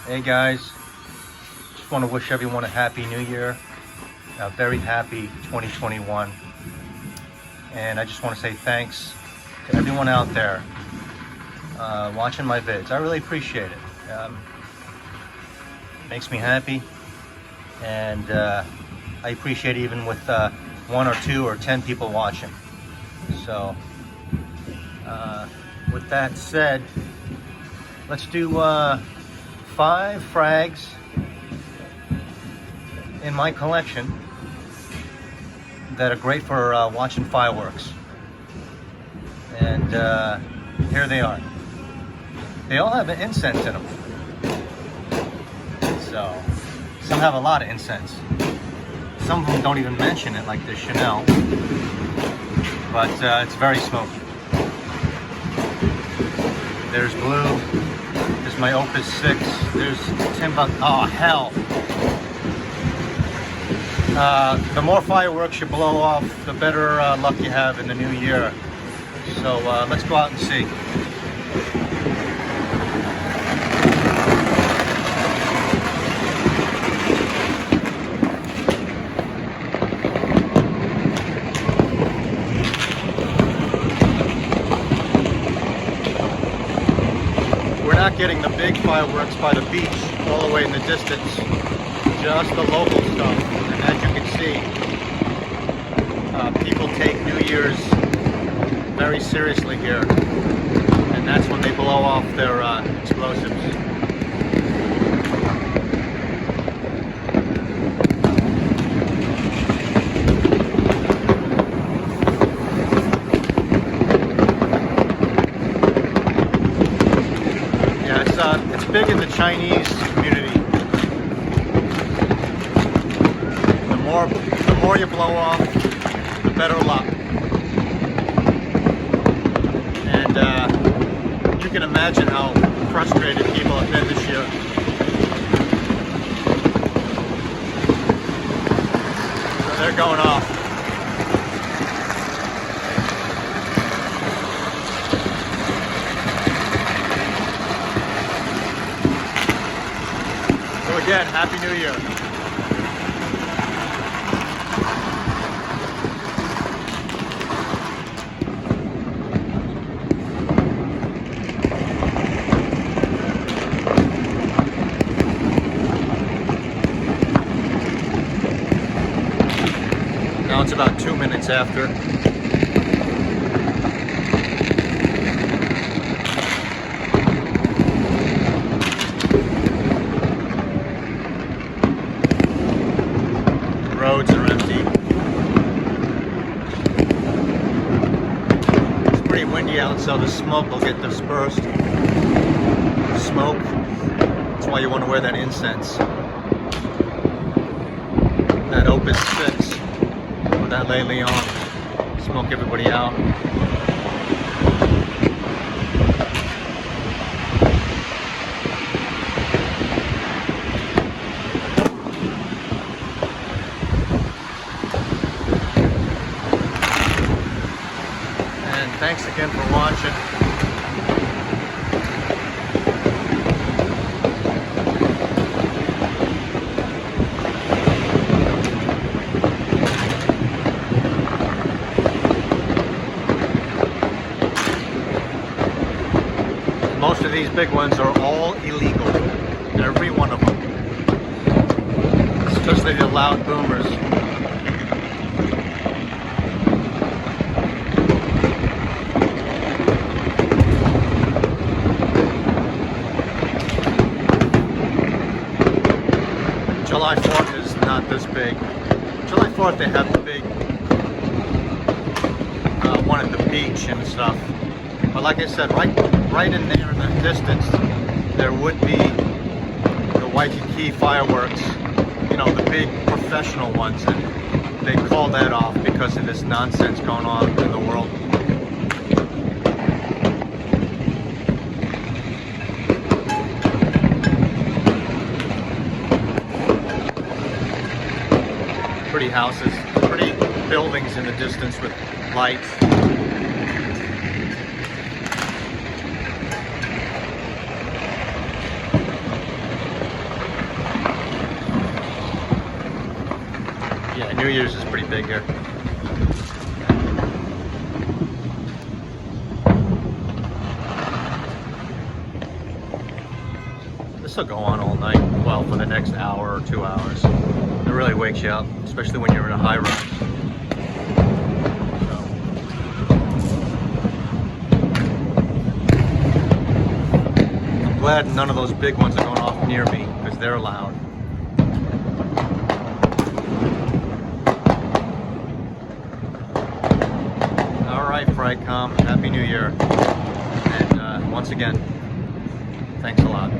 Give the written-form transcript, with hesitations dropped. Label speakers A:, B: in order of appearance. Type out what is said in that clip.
A: Hey guys, just want to wish everyone a happy new year, a very happy 2021. And I just want to say thanks to everyone out there watching my vids. I really appreciate it. Makes me happy, and I appreciate it even with 1 or 2 or 10 people watching. So with that said, let's do 5 frags in my collection that are great for watching fireworks. And here they are. They all have an incense in them. So some have a lot of incense. Some of them don't even mention it, like the Chanel. But it's very smoky. There's Blue. There's my Opus VI. There's Timbuktu. Oh, hell. The more fireworks you blow off, the better luck you have in the new year. So let's go out and see. We're not getting the big fireworks by the beach all the way in the distance, just the local stuff. And as you can see, people take New Year's very seriously here, and that's when they blow off their explosives. It's big in the Chinese community. The more you blow off, the better luck. And you can imagine how frustrated people have been this year. So they're going off. Again, Happy New Year. Now it's about 2 minutes after. Roads are empty. It's pretty windy out, so the smoke will get dispersed. Smoke. That's why you want to wear that incense. That Opus VI or that LeLion. Smoke everybody out. Thanks again for watching. Most of these big ones are all illegal. Every one of them. Especially the loud boomers. July 4th is not this big. July 4th they have the big one at the beach and stuff. But like I said, right in there in the distance, there would be the Waikiki fireworks, you know, the big professional ones, and they call that off because of this nonsense going on in the world. Pretty houses, pretty buildings in the distance with lights. New Year's is pretty big here. This will go on all night, well, for the next hour or 2 hours. It really wakes you up, especially when you're in a high rise. I'm glad none of those big ones are going off near me, because they're loud. Alright, Frightcom, Happy New Year. And once again, thanks a lot.